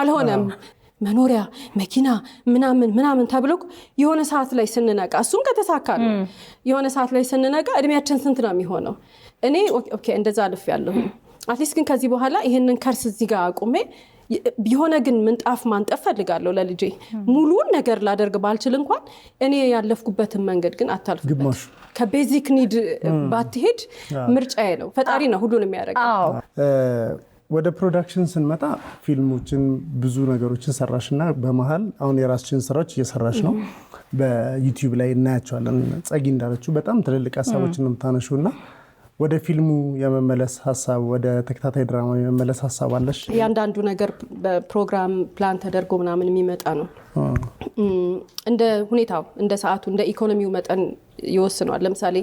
አልሆነም። መኖሪያ መኪና ምናምን ተብሎ የሆነ ሰዓት ላይ ስንነቃ እሱም ከተሳካ ነው። የሆነ ሰዓት ላይ ስንነቃ እድሜያችን ስንት ነው የሚሆነው? እኔ ኦኬ እንደዛ አልፍ ያለሁ አትሊስት ግን ከዚህ በኋላ ይሄንን ከርስ እዚህ ጋር አቁሜ የሆነ ግን ምንጣፍ ማንጠፍ ፈልጋለሁ ለልጄ ሙሉን ነገር ላደርግ ባልችል እንኳን እኔ ያለፍኩበትን መንገድ ግን አታልፍበት ከቤዚክ ኒድ ባትሄድ ምርጫዬ ነው ፈጣሪ ነው ሁሉንም ያደርጋል ወደ ፕሮዳክሽን ስንመጣ ፊልሞችን ብዙ ነገሮችን ሰራሽና በመሃል አሁን የራስሽን ስራዎች እየሰራሽ ነው በዩቲዩብ ላይ እናያቸዋለን ጸጊ እንዳለችው በጣም ትልልቅ ሀሳቦችን ነው የምታነሺውና ወደ ፊልሙ የመመለስ ሀሳብ ወደ ተከታታይ ድራማ የመመለስ ሀሳብ አለሽ ያንዳንዱ ነገር በፕሮግራም ፕላን ተደርጎ ምናምን የሚመጣ ነው እንደ ሁኔታው እንደ ሰዓቱ እንደ ኢኮኖሚው መጠን ይወስነዋል ለምሳሌ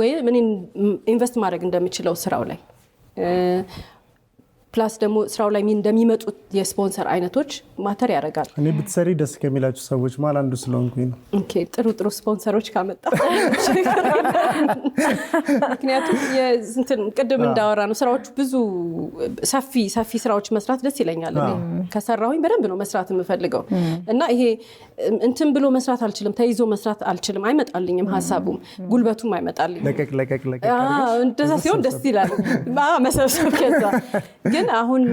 ወይ ምን ኢንቨስት ማድረግ እንደምችለው ስራው ላይ ፕላስ ደግሞ ስራው ላይ እንደሚመጡት የስፖንሰር አይነቶች ማተር ያደርጋል እኔ ብትሰሪ ደስ ከሚላችሁ ሰዎች ማለት አንዱ ስለሆንኩኝ ነው ኦኬ ጥሩ ስፖንሰሮች ካመጣ ምክንያቱም የእንትን ቅድም እንዳወራ ነው ስራዎቹ ብዙ ሰፊ ስራዎች መስራት ደስ ይለኛል ከሰራሁኝ በደንብ ነው መስራት የምፈልገው እና ይሄ እንትን ብሎ መስራት አልችልም ተይዞ መስራት አልችልም አይመጣልኝም ሀሳቡም ጉልበቱም አይመጣልኝም ለቀቅ እንደዛ ሲሆን ደስ ይላል መሰብሰብ ከዛ ግን አሁን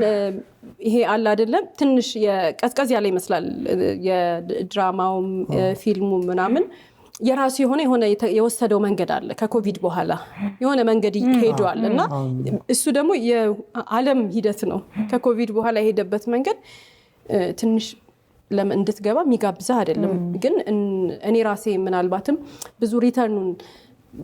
ይሄ አለ አይደለም ትንሽ የቀዝቀዝ ያለ ይመስላል የድራማውም ፊልሙ ምናምን የራሱ የሆነ የወሰደው መንገድ አለ ከኮቪድ በኋላ የሆነ መንገድ ሄዷል እና እሱ ደግሞ የዓለም ሂደት ነው ከኮቪድ በኋላ የሄደበት መንገድ ትንሽ ለምን እንድትገባ የሚጋብዛ አይደለም ግን እኔ ራሴ ምናልባትም ብዙ ሪተርኑን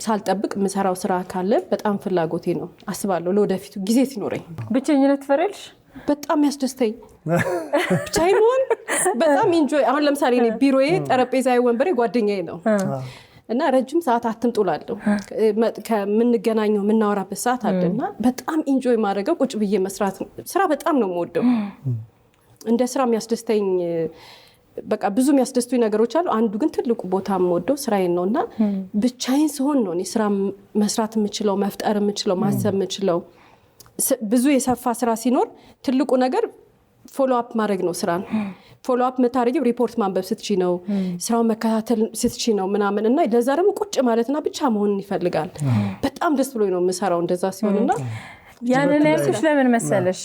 ሳልጠብቅ ምሰራው ስራ ካለ በጣም ፍላጎቴ ነው አስባለሁ ለወደፊቱ ጊዜ ሲኖረኝ ብቻኝነት ትፈሪያለሽ በጣም ያስደስተኝ ብቻዬን መሆን በጣም ኢንጆይ አሁን ለምሳሌ እኔ ቢሮዬ ጠረጴዛዬ ወንበሬ ጓደኛዬ ነው እና ረጅም ሰዓት አትምጡላለሁ ከምንገናኘው የምናወራበት ሰዓት አለና በጣም ኢንጆይ ማድረገው ቁጭ ብዬ መስራት ስራ በጣም ነው የምወደው እንደ ስራ የሚያስደስተኝ በቃ ብዙ የሚያስደስቱኝ ነገሮች አሉ አንዱ ግን ትልቁ ቦታ የምወደው ስራዬን ነውና ብቻዬን ስሆን ነው እኔ ስራ መስራት የምችለው መፍጠር የምችለው ማሰብ የምችለው ብዙ የሰፋ ስራ ሲኖር ትልቁ ነገር ፎሎ አፕ ማድረግ ነው ስራን ፎሎ አፕ መታረጊው ሪፖርት ማንበብ ስትቺ ነው ስራውን መከታተል ስትቺ ነው ምናምን እና ለዛ ደግሞ ቁጭ ማለትና ብቻ መሆን ይፈልጋል በጣም ደስ ብሎኝ ነው የምሰራው እንደዛ ሲሆንና ያንን ያልኩሽ ለምን መሰለሽ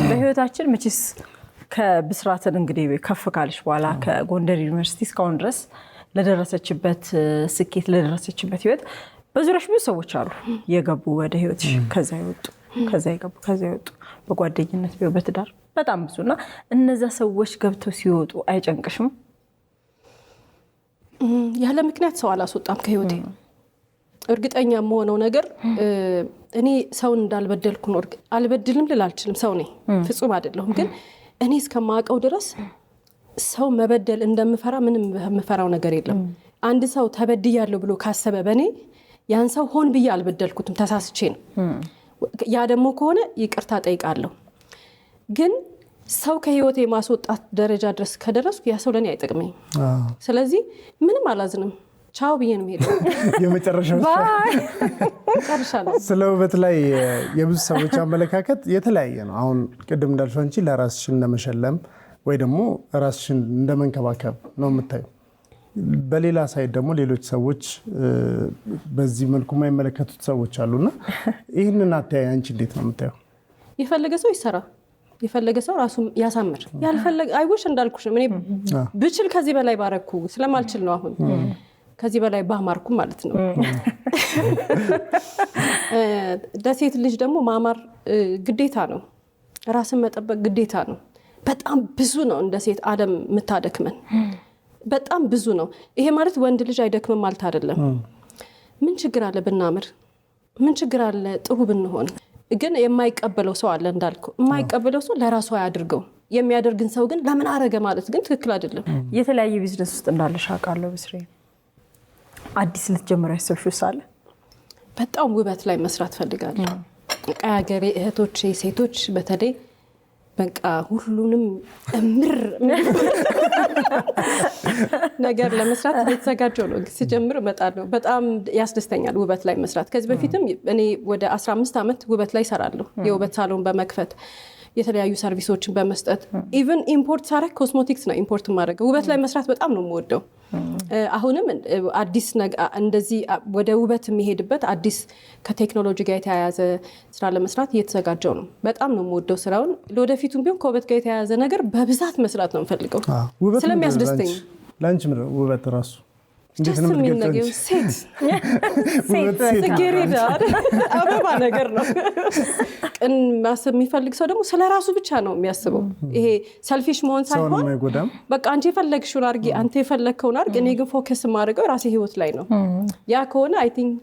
በህይወታችን መቼስ ከብስራትን እንግዲህ ከፍ ካልሽ በኋላ ከጎንደር ዩኒቨርሲቲ እስካሁን ድረስ ለደረሰችበት ስኬት ለደረሰችበት ህይወት በዙሪያሽ ብዙ ሰዎች አሉ የገቡ ወደ ህይወትሽ ከዛ ይወጡ ከዛ ይገቡ ከዛ ይወጡ በጓደኝነት ቢሆን በትዳር በጣም ብዙና እነዛ ሰዎች ገብተው ሲወጡ አይጨንቅሽም ያለ ምክንያት ሰው አላስወጣም ከህይወቴ እርግጠኛ የምሆነው ነገር እኔ ሰውን እንዳልበደልኩ ነው አልበድልም ልል አልችልም ሰው ነኝ ፍጹም አይደለሁም ግን እኔ እስከማውቀው ድረስ ሰው መበደል እንደምፈራ ምንም የምፈራው ነገር የለም አንድ ሰው ተበድያለሁ ብሎ ካሰበ በኔ ያን ሰው ሆን ብዬ አልበደልኩትም ተሳስቼ ነው ያ ደግሞ ከሆነ ይቅርታ ጠይቃለሁ ግን ሰው ከህይወቴ ማስወጣት ደረጃ ድረስ ከደረስኩ ያ ሰው ለኔ አይጠቅመኝ ስለዚህ ምንም አላዝንም ቻው ብዬ ነው ሄደው የመጨረሻው ስለ ውበት ላይ የብዙ ሰዎች አመለካከት የተለያየ ነው አሁን ቅድም እንዳልሽው አንቺ ለራስሽን እንደመሸለም ወይ ደግሞ ራስሽን እንደመንከባከብ ነው የምታየው በሌላ ሳይድ ደግሞ ሌሎች ሰዎች በዚህ መልኩ የማይመለከቱት ሰዎች አሉና ይሄንን አታይ አንቺ እንዴት ነው የምታየው የፈለገ ሰው ይሰራ የፈለገ ሰው ራሱ ያሳምር ያልፈለገ አይውሽ እንዳልኩሽ እኔ ብችል ከዚህ በላይ ባረኩ ስለማልችል ነው አሁን ከዚህ በላይ ባማርኩ ማለት ነው ለሴት ልጅ ደግሞ ማማር ግዴታ ነው ራስን መጠበቅ ግዴታ ነው በጣም ብዙ ነው እንደ ሴት ዓለም የምታደክመን በጣም ብዙ ነው ይሄ ማለት ወንድ ልጅ አይደክምም ማለት አይደለም ምን ችግር አለ ብናምር ምን ችግር አለ ጥሩ ብንሆን ግን የማይቀበለው ሰው አለ እንዳልኩ የማይቀበለው ሰው ለራሱ ያድርገው የሚያደርግን ሰው ግን ለምን አረገ ማለት ግን ትክክል አይደለም የተለያየ ቢዝነስ ውስጥ እንዳለሽ አውቃለሁ ብስሬ አዲስ ልትጀምሪ ያሰብሽው ሳለ በጣም ውበት ላይ መስራት ፈልጋለሁ ቀያገሬ እህቶች ሴቶች በተለይ በቃ ሁሉንም እምር ነገር ለመስራት የተዘጋጀው ነው ሲጀምር እመጣለሁ በጣም ያስደስተኛል ውበት ላይ መስራት ከዚህ በፊትም እኔ ወደ 15 አመት ውበት ላይ ሰራለሁ የውበት ሳሎን በመክፈት የተለያዩ ሰርቪሶችን በመስጠት ኢቭን ኢምፖርት ሳረግ ኮስሞቲክስ ነው ኢምፖርት ማድረግ ውበት ላይ መስራት በጣም ነው የምወደው አሁንም አዲስ እንደዚህ ወደ ውበት የሚሄድበት አዲስ ከቴክኖሎጂ ጋር የተያያዘ ስራ ለመስራት እየተዘጋጀው ነው። በጣም ነው የምወደው ስራውን። ለወደፊቱም ቢሆን ከውበት ጋር የተያያዘ ነገር በብዛት መስራት ነው የምፈልገው ስለሚያስደስተኝ። ላንቺ ምንድነው ውበት ራሱ? ደስ የሚል ነገር ሴት ጽጌረዳ አበባ ነገር ነው። ቅን ማሰብ የሚፈልግ ሰው ደግሞ ስለ ራሱ ብቻ ነው የሚያስበው። ይሄ ሰልፊሽ መሆን ሳይሆን በቃ አንቺ የፈለግሽውን አድርጊ፣ አንተ የፈለግከውን አድርግ፣ እኔ ግን ፎከስ የማደርገው ራሴ ህይወት ላይ ነው። ያ ከሆነ አይ ቲንክ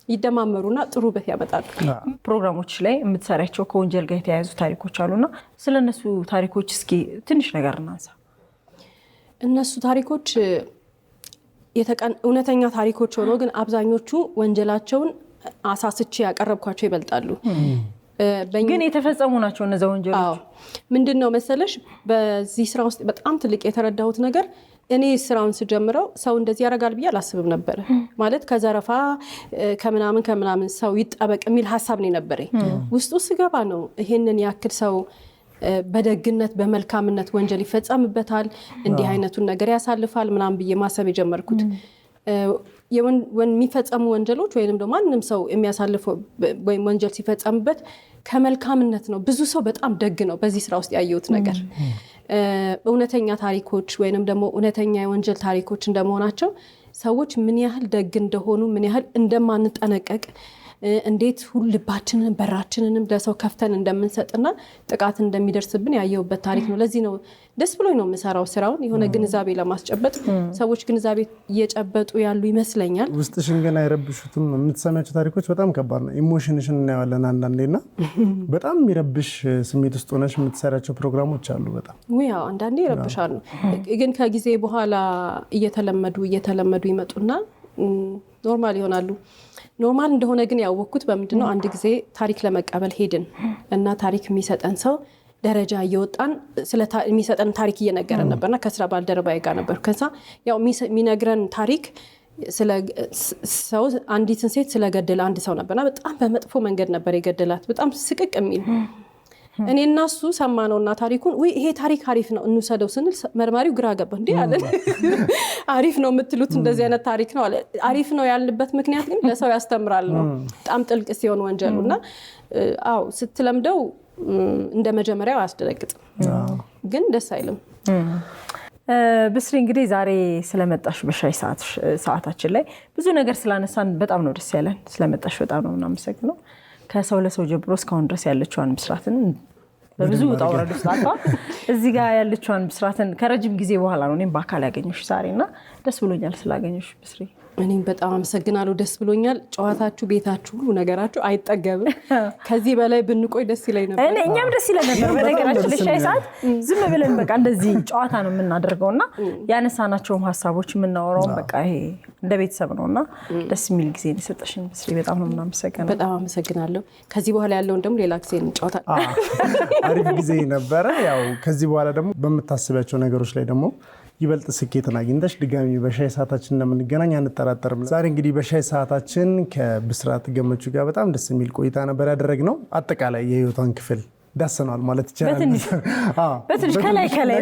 ይደማመሩና ጥሩ ውበት ያመጣሉ። ፕሮግራሞች ላይ የምትሰሪያቸው ከወንጀል ጋር የተያያዙ ታሪኮች አሉና ስለነሱ ታሪኮች እስኪ ትንሽ ነገር እናንሳ። እነሱ ታሪኮች እውነተኛ ታሪኮች ሆነው ግን አብዛኞቹ ወንጀላቸውን አሳስቼ ያቀረብኳቸው ይበልጣሉ። ግን የተፈጸሙ ናቸው እነዛ ወንጀሎች። ምንድነው መሰለሽ በዚህ ስራ ውስጥ በጣም ትልቅ የተረዳሁት ነገር እኔ ስራውን ስጀምረው ሰው እንደዚህ ያደርጋል ብዬ አላስብም ነበር። ማለት ከዘረፋ ከምናምን ሰው ይጠበቅ የሚል ሐሳብ ነው ነበረኝ። ውስጡ ስገባ ነው ይሄንን ያክል ሰው በደግነት በመልካምነት ወንጀል ይፈጸምበታል፣ እንዲህ አይነቱን ነገር ያሳልፋል ምናምን ብዬ ማሰብ የጀመርኩት። የሚፈጸሙ ወንጀሎች ወይንም ደግሞ ማንንም ሰው የሚያሳልፈው ወይም ወንጀል ሲፈጸምበት ከመልካምነት ነው። ብዙ ሰው በጣም ደግ ነው። በዚህ ስራ ውስጥ ያየሁት ነገር እውነተኛ ታሪኮች ወይንም ደግሞ እውነተኛ የወንጀል ታሪኮች እንደመሆናቸው ሰዎች ምን ያህል ደግ እንደሆኑ ምን ያህል እንደማንጠነቀቅ እንዴት ሁሉ ልባችንን በራችንንም ለሰው ከፍተን እንደምንሰጥና ጥቃት እንደሚደርስብን ያየሁበት ታሪክ ነው። ለዚህ ነው ደስ ብሎኝ ነው የምሰራው ስራውን የሆነ ግንዛቤ ለማስጨበጥ። ሰዎች ግንዛቤ እየጨበጡ ያሉ ይመስለኛል። ውስጥሽን ግን አይረብሹትም? የምትሰሚያቸው ታሪኮች በጣም ከባድ ነው። ኢሞሽንሽን እናያለን አንዳንዴና በጣም የሚረብሽ ስሜት ውስጥ ሆነሽ የምትሰሪያቸው ፕሮግራሞች አሉ። በጣም ያው አንዳንዴ ይረብሻሉ፣ ግን ከጊዜ በኋላ እየተለመዱ ይመጡና ኖርማል ይሆናሉ። ኖርማል እንደሆነ ግን ያወቅኩት በምንድነው አንድ ጊዜ ታሪክ ለመቀበል ሄድን እና ታሪክ የሚሰጠን ሰው ደረጃ እየወጣን የሚሰጠን ታሪክ እየነገረን ነበርና ከስራ ባልደረባዬ ጋር ነበር። ከዛ ያው የሚነግረን ታሪክ ስለ ሰው አንዲትን ሴት ስለገደለ አንድ ሰው ነበርና በጣም በመጥፎ መንገድ ነበር የገደላት። በጣም ስቅቅ የሚል እኔ እና እሱ ሰማነውና ታሪኩን ይሄ ታሪክ አሪፍ ነው እንውሰደው ስንል መርማሪው ግራ ገባ። እንዴ አለ አሪፍ ነው የምትሉት እንደዚህ አይነት ታሪክ ነው አለ። አሪፍ ነው ያልንበት ምክንያት ግን ለሰው ያስተምራል ነው። በጣም ጥልቅ ሲሆን ወንጀሉና ስትለምደው እንደ መጀመሪያው አያስደነግጥም፣ ግን ደስ አይልም። ብስሪ እንግዲህ ዛሬ ስለመጣሽ በሻይ ሰዓታችን ላይ ብዙ ነገር ስላነሳን በጣም ነው ደስ ያለን። ስለመጣሽ በጣም ነው እናመሰግነው። ከሰው ለሰው ጀምሮ እስካሁን ድረስ ያለችዋን ብስራትን በብዙ ውጣ ውረድ ውስጥ አልፋ እዚህ ጋር ያለችዋን ብስራትን ከረጅም ጊዜ በኋላ ነው እኔም በአካል ያገኘሁሽ ዛሬና ደስ ብሎኛል ስላገኘሁሽ ብስሪ። እኔም በጣም አመሰግናለሁ። ደስ ብሎኛል። ጨዋታችሁ፣ ቤታችሁ፣ ሁሉ ነገራችሁ አይጠገብም። ከዚህ በላይ ብንቆይ ደስ ይለኝ ነበር። እኛም ደስ ይለን ነበር። በነገራችን ላይ ሻይ ሰዓት ዝም ብለን በቃ እንደዚህ ጨዋታ ነው የምናደርገውና ያነሳናቸውም ሀሳቦች የምናወራው በቃ ይሄ እንደ ቤተሰብ ነውና ደስ የሚል ጊዜ ነው የሰጠሽን ብስሪ። በጣም ነው የምናመሰግነው። በጣም አመሰግናለሁ። ከዚህ በኋላ ያለውን ደግሞ ሌላ ጊዜ እንጫወታለን። አሪፍ ጊዜ ነበረ። ያው ከዚህ በኋላ ደግሞ በመታሰቢያቸው ነገሮች ላይ ደግሞ ይበልጥ ስኬትን አግኝተሽ ድጋሚ በሻይ ሰዓታችን እንደምንገናኝ አንጠራጠርም። ዛሬ እንግዲህ በሻይ ሰዓታችን ከብስራት ገመቹ ጋር በጣም ደስ የሚል ቆይታ ነበር ያደረግነው። አጠቃላይ የህይወቷን ክፍል ዳሰናል ማለት ይቻላል። በትንሽ ከላይ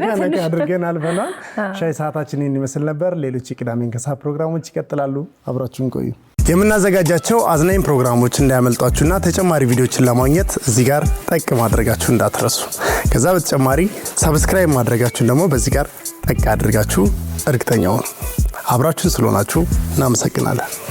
አድርገን አልፈናል። ሻይ ሰዓታችን ይህን ይመስል ነበር። ሌሎች የቅዳሜን ከሰዓት ፕሮግራሞች ይቀጥላሉ። አብራችሁን ቆዩ። የምናዘጋጃቸው አዝናኝ ፕሮግራሞች እንዳያመልጧችሁና ተጨማሪ ቪዲዮችን ለማግኘት እዚህ ጋር ጠቅ ማድረጋችሁ እንዳትረሱ። ከዛ በተጨማሪ ሰብስክራይብ ማድረጋችሁን ደግሞ በዚህ ጋር ጠቅ አድርጋችሁ እርግጠኛውን አብራችሁን ስለሆናችሁ እናመሰግናለን።